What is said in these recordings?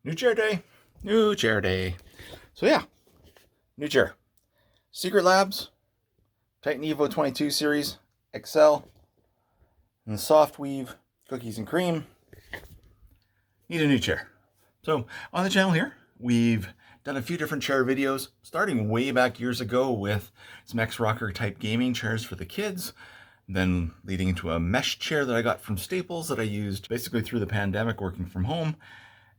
New chair day. New chair day. So yeah, new chair. Secretlabs Titan Evo 22 series XL and the Softweave Cookies and Cream. Need a new chair. So on the channel here, we've done a few different chair videos, starting way back years ago with some X-Rocker type gaming chairs for the kids, then leading into a mesh chair that I got from Staples that I used basically through the pandemic working from home,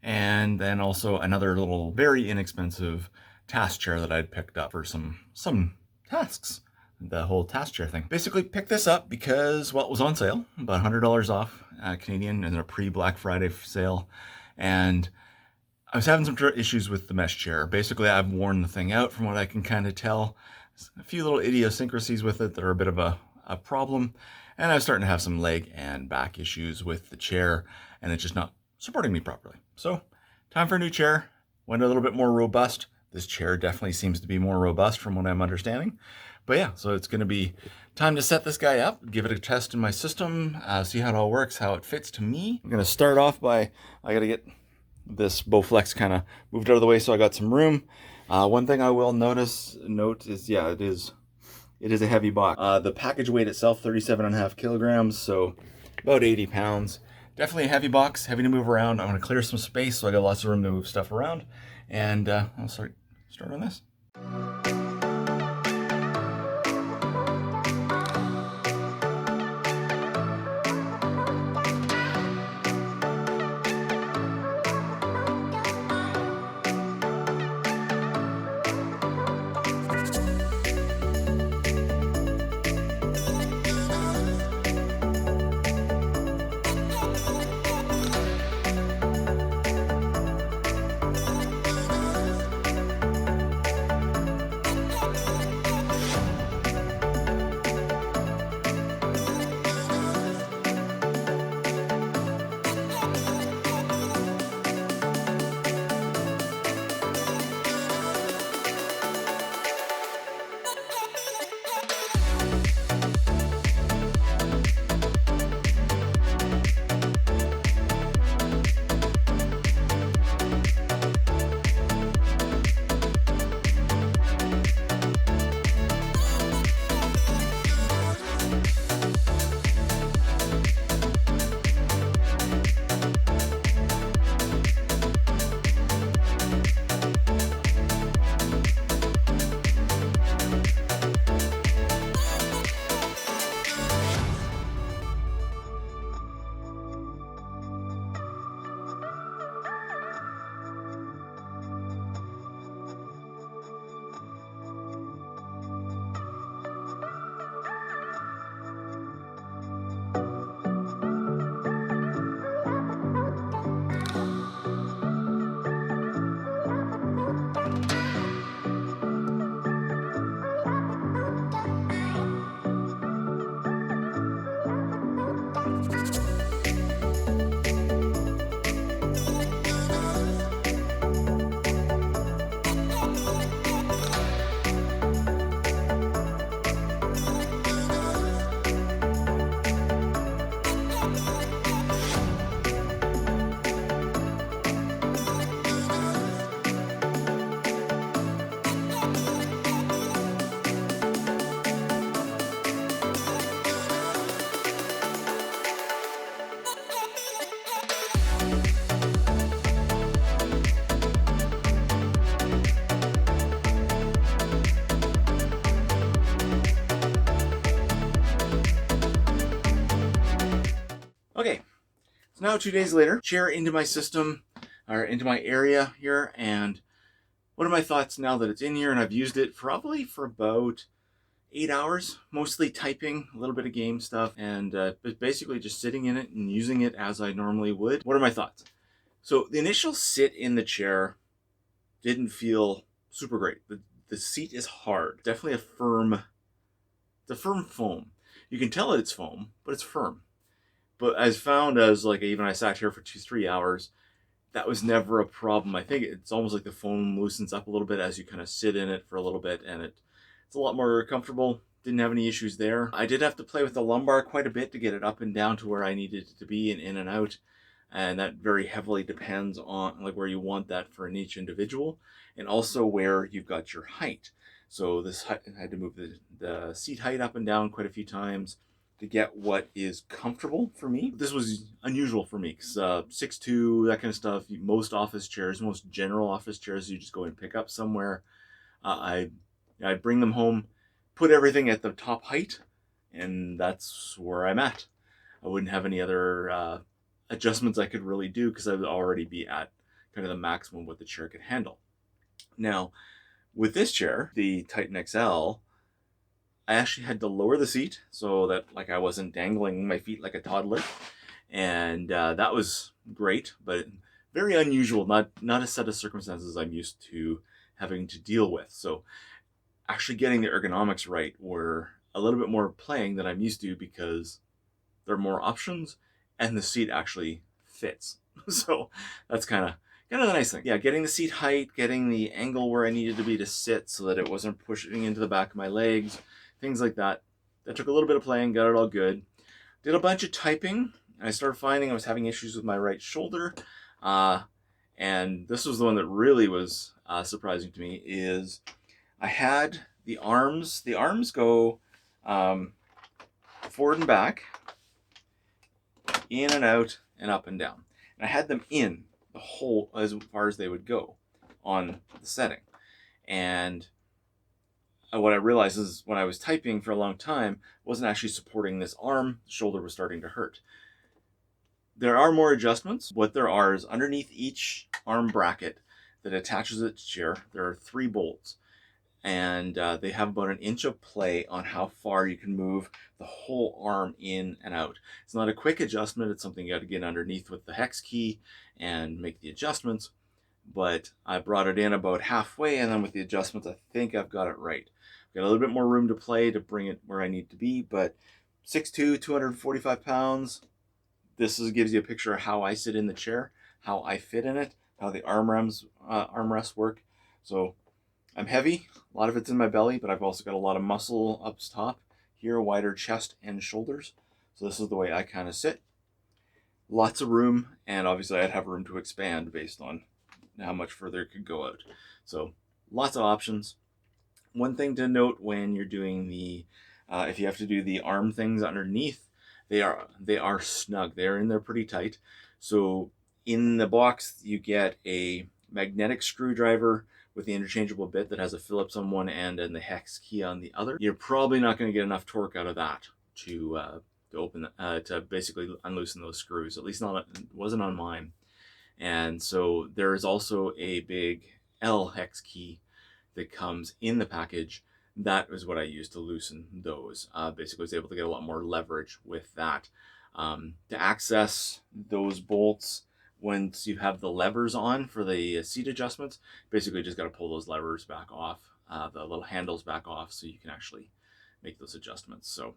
and then also another little very inexpensive task chair that I'd picked up for some tasks. The whole task chair thing. Basically picked this up because, well, it was on sale, about $100 off Canadian in a pre-Black Friday sale, and I was having some issues with the mesh chair. Basically, I've worn the thing out from what I can kind of tell. A few little idiosyncrasies with it that are a bit of a problem, and I was starting to have some leg and back issues with the chair, and it's just not supporting me properly. So, time for a new chair. Went a little bit more robust. This chair definitely seems to be more robust from what I'm understanding. But yeah, so it's going to be time to set this guy up, give it a test in my system, see how it all works, how it fits to me. I'm going to start off by, I got to get this Bowflex kind of moved out of the way so I got some room. One thing I will note is, yeah, it is a heavy box. The package weight itself, 37.5 kilograms, so about 80 pounds. Definitely a heavy box, heavy to move around. I'm going to clear some space so I got lots of room to move stuff around. And I'll start on this. Okay, so now 2 days later, chair into my system, or into my area here, and what are my thoughts now that it's in here and I've used it probably for about 8 hours, mostly typing, a little bit of game stuff, and basically just sitting in it and using it as I normally would. What are my thoughts? So the initial sit in the chair didn't feel super great. The seat is hard, definitely it's a firm foam. You can tell that it's foam, but it's firm. But as found as like even I sat here for 2-3 hours, that was never a problem. I think it's almost like the foam loosens up a little bit as you kind of sit in it for a little bit, and it's a lot more comfortable. Didn't have any issues there. I did have to play with the lumbar quite a bit to get it up and down to where I needed it to be and in and out. and that very heavily depends on like where you want that for each individual, and also where you've got your height. So this height, I had to move the seat height up and down quite a few times to get what is comfortable for me. This was unusual for me because 6'2", that kind of stuff, most office chairs, most general office chairs, you just go and pick up somewhere. I bring them home, put everything at the top height, and that's where I'm at. I wouldn't have any other adjustments I could really do because I would already be at kind of the maximum what the chair could handle. Now, with this chair, the Titan XL, I actually had to lower the seat so that like I wasn't dangling my feet like a toddler, and that was great, but very unusual. Not a set of circumstances I'm used to having to deal with. So actually getting the ergonomics right were a little bit more playing than I'm used to because there are more options and the seat actually fits. So that's kind of the nice thing. Yeah, getting the seat height, getting the angle where I needed to be to sit so that it wasn't pushing into the back of my legs, things like that. That took a little bit of playing, got it all good. Did a bunch of typing. I started finding I was having issues with my right shoulder. And this was the one that really was surprising to me is I had the arms. The arms go forward and back, in and out, and up and down. And I had them in the whole as far as they would go on the setting. And what I realized is when I was typing for a long time, wasn't actually supporting this arm. The shoulder was starting to hurt. There are more adjustments. What there are is underneath each arm bracket that attaches it to the chair, there are 3 bolts. And they have about an inch of play on how far you can move the whole arm in and out. It's not a quick adjustment. It's something you got to get underneath with the hex key and make the adjustments. But I brought it in about halfway, and then with the adjustments, I think I've got it right. Got a little bit more room to play to bring it where I need to be, but 6'2", 245 pounds. This gives you a picture of how I sit in the chair, how I fit in it, how the armrests work. So I'm heavy, a lot of it's in my belly, but I've also got a lot of muscle up top here, wider chest and shoulders. So this is the way I kind of sit. Lots of room, and obviously I'd have room to expand based on how much further it could go out. So lots of options. One thing to note when you're doing the, if you have to do the arm things underneath, they are snug. They're in there pretty tight. So in the box, you get a magnetic screwdriver with the interchangeable bit that has a Phillips on one end and the hex key on the other. You're probably not going to get enough torque out of that to open to basically unloosen those screws. At least it wasn't on mine. And so there is also a big L hex key that comes in the package. That is what I used to loosen those. Basically, I was able to get a lot more leverage with that. To access those bolts, once you have the levers on for the seat adjustments, basically just got to pull those levers back off, the little handles back off, so you can actually make those adjustments. So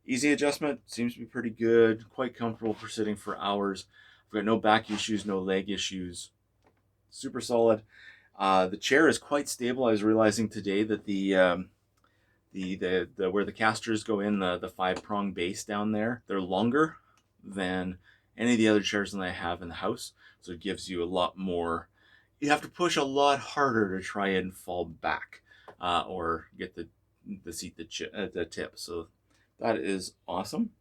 easy adjustment, seems to be pretty good, quite comfortable for sitting for hours. I've got no back issues, no leg issues, super solid. The chair is quite stable. I was realizing today that the where the casters go in, the 5-prong base down there, they're longer than any of the other chairs that I have in the house. So it gives you a lot more, you have to push a lot harder to try and fall back or get the seat the tip. So that is awesome.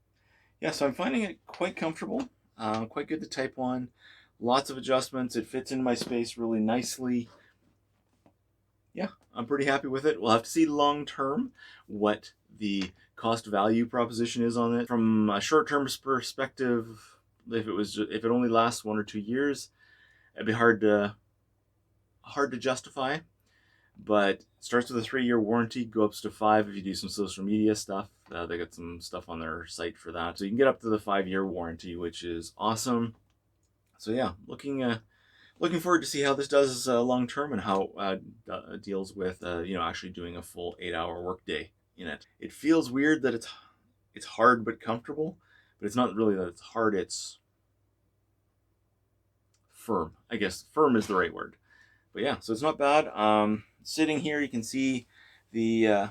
Yeah, so I'm finding it quite comfortable, quite good to type on. Lots of adjustments. It fits in my space really nicely. Yeah, I'm pretty happy with it. We'll have to see long term what the cost value proposition is on it. From a short-term perspective, if it only lasts 1 or 2 years, it'd be hard to justify. But it starts with a 3-year warranty, go up to 5 if you do some social media stuff. They got some stuff on their site for that. So you can get up to the 5-year warranty, which is awesome. So yeah, looking forward to see how this does long term and how it deals with actually doing a full 8-hour workday in it. It feels weird that it's hard but comfortable, but it's not really that it's hard. It's firm. I guess firm is the right word. But yeah, so it's not bad. Sitting here, you can see the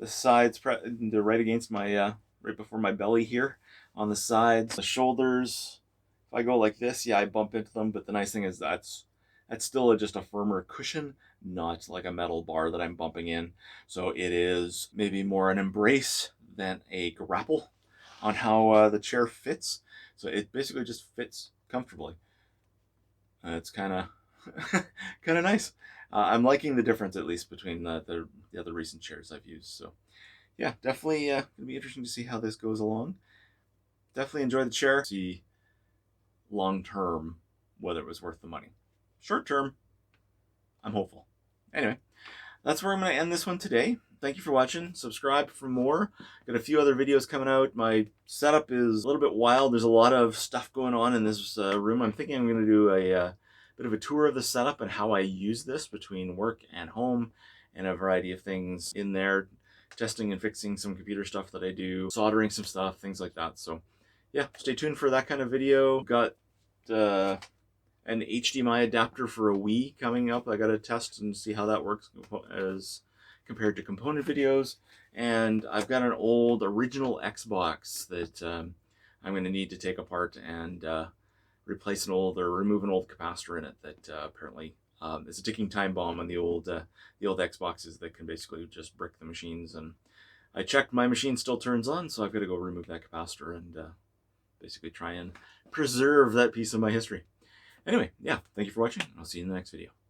sides. They're right against my right before my belly here on the sides. The shoulders If I go like this, yeah, I bump into them, but the nice thing is that's still just a firmer cushion, not like a metal bar that I'm bumping in. So it is maybe more an embrace than a grapple on how the chair fits. So it basically just fits comfortably. It's kind of kind of nice. I'm liking the difference, at least between the other recent chairs I've used. So yeah, definitely gonna be interesting to see how this goes along. Definitely enjoy the chair. See long term whether it was worth the money. Short term, I'm hopeful. Anyway, that's where I'm going to end this one today. Thank you for watching. Subscribe for more. Got a few other videos coming out. My setup is a little bit wild. There's a lot of stuff going on in this room. I'm thinking I'm going to do a bit of a tour of the setup and how I use this between work and home, and a variety of things in there. Testing and fixing some computer stuff that I do, soldering some stuff, things like that. So yeah, stay tuned for that kind of video. Got an HDMI adapter for a Wii coming up. I got to test and see how that works as compared to component videos. And I've got an old original Xbox that I'm going to need to take apart and replace an old, or remove an old capacitor in it that apparently is a ticking time bomb on the old Xboxes that can basically just brick the machines. And I checked, my machine still turns on, so I've got to go remove that capacitor and basically try and preserve that piece of my history. Anyway, yeah, thank you for watching. I'll see you in the next video.